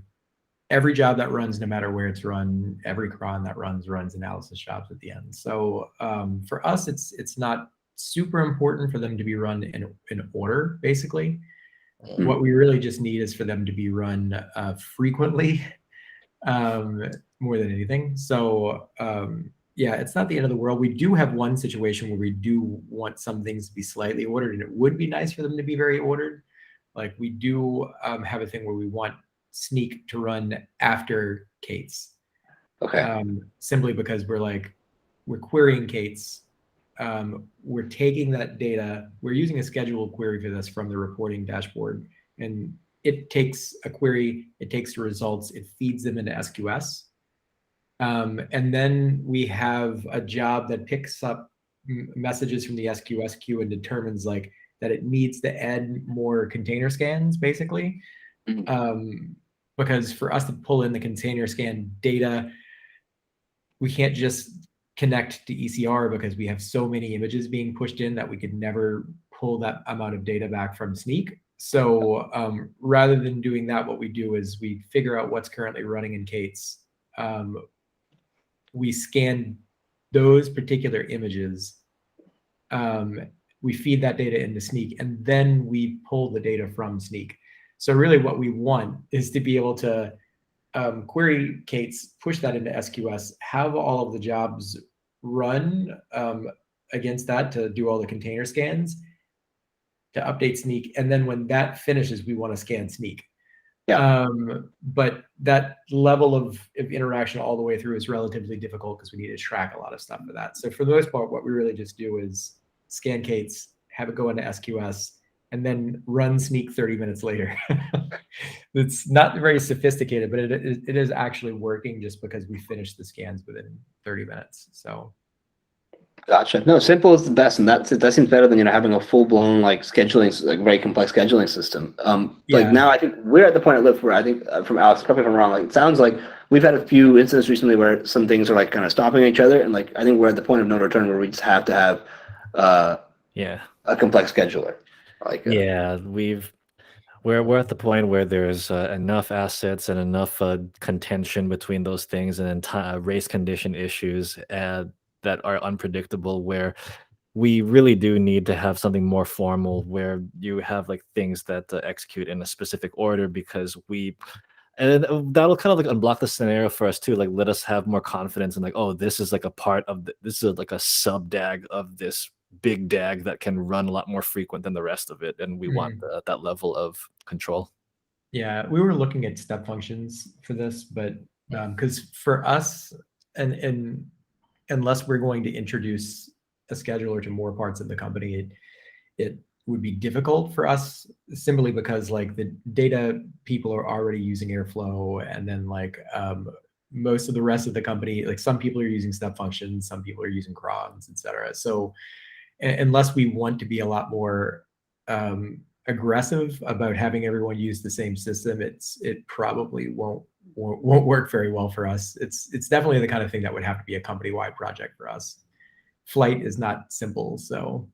job that runs, no matter where it's run. Every cron that runs analysis jobs at the end. So for us, it's not super important for them to be run in order, basically. What we really just need is for them to be run frequently, more than anything. So yeah, it's not the end of the world. We do have one situation where we do want some things to be slightly ordered, and it would be nice for them to be very ordered. Like we do have a thing where we want Sneak to run after Kate's. Okay. Simply because we're querying Kate's. We're taking that data, we're using a scheduled query for this from the reporting dashboard, and it takes a query, it takes the results, it feeds them into SQS. And then we have a job that picks up messages from the SQS queue and determines like that it needs to add more container scans, basically. Because for us to pull in the container scan data, we can't just connect to ECR because we have so many images being pushed in that we could never pull that amount of data back from Sneak. So rather than doing that, what we do is we figure out what's currently running in Kate's. We scan those particular images. We feed that data into Sneak, and then we pull the data from Sneak. So really what we want is to be able to query Kate's, push that into SQS, have all of the jobs run against that to do all the container scans, to update Sneak, and then when that finishes, we want to scan Sneak. Yeah. But that level of interaction all the way through is relatively difficult because we need to track a lot of stuff for that. So for the most part, what we really just do is scan Kate's, have it go into SQS, and then run Sneak 30 minutes later. It's not very sophisticated, but it is actually working just because we finished the scans within 30 minutes. So. Gotcha. No, simple is the best, and that seems better than having a full blown like scheduling, like very complex scheduling system. Like now, I think we're at the point at Lyft where I think from Alex, correct me if I'm wrong. Like it sounds like we've had a few incidents recently where some things are like kind of stopping each other, and like I think we're at the point of no return where we just have to have a complex scheduler. Like yeah, we're at the point where there's enough assets and enough contention between those things, and then race condition issues that are unpredictable, where we really do need to have something more formal where you have like things that execute in a specific order, because and that'll kind of like unblock the scenario for us too. Like let us have more confidence in like, oh, this is like a part of this is like a sub DAG of this big DAG that can run a lot more frequent than the rest of it, and we want that level of control. Yeah, we were looking at step functions for this, but because for us, and unless we're going to introduce a scheduler to more parts of the company, it would be difficult for us simply because like the data people are already using Airflow, and then like most of the rest of the company, like some people are using step functions, some people are using crons, etc. So unless we want to be a lot more aggressive about having everyone use the same system, it probably won't work very well for us. It's definitely the kind of thing that would have to be a company-wide project for us. Flight is not simple, so.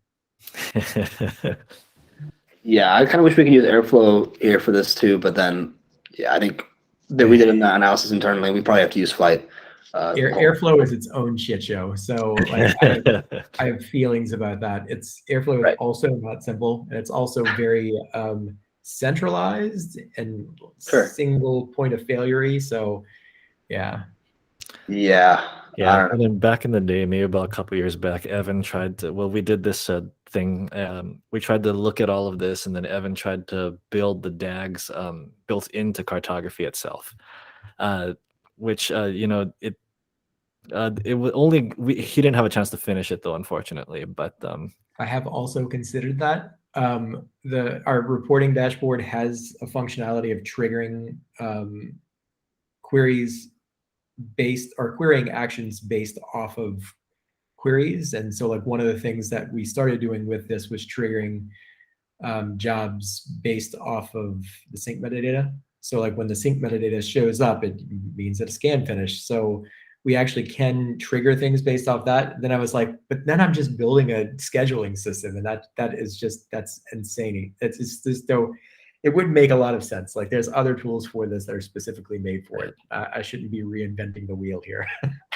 Yeah, I kind of wish we could use Airflow here for this too, but then I think that we did an analysis internally. We probably have to use Flight. Airflow is its own shit show, so like I have feelings about that. Airflow is also not simple, and it's also very centralized and single point of failure. So yeah. Yeah, don't know. and then back in the day, maybe about a couple years back, Evan tried to. Well, we did this thing. We tried to look at all of this, and then Evan tried to build the DAGs built into cartography itself, which it was only he didn't have a chance to finish it though, unfortunately. But I have also considered that. Our reporting dashboard has a functionality of triggering queries based or querying actions based off of queries. And so like one of the things that we started doing with this was triggering jobs based off of the sync metadata. So like when the sync metadata shows up, it means that a scan finished. So we actually can trigger things based off that. Then I was like, but then I'm just building a scheduling system, and that's insane. It's just though it would make a lot of sense. Like there's other tools for this that are specifically made for it. I shouldn't be reinventing the wheel here.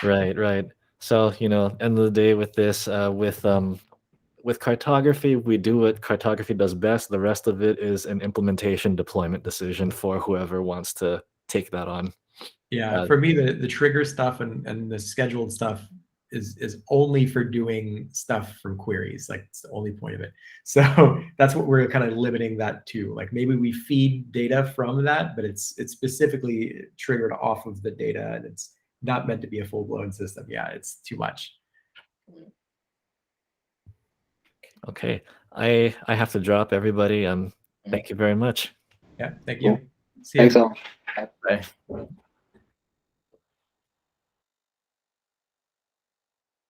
right. So end of the day with this, with cartography, we do what cartography does best. The rest of it is an implementation deployment decision for whoever wants to take that on. Yeah, for me, the trigger stuff and the scheduled stuff is only for doing stuff from queries. Like it's the only point of it. So that's what we're kind of limiting that to. Like maybe we feed data from that, but it's specifically triggered off of the data, and it's not meant to be a full-blown system. Yeah, it's too much. Okay, I have to drop, everybody. Thank you very much. Yeah, thank you. Cool. See ya. Thanks all. Bye.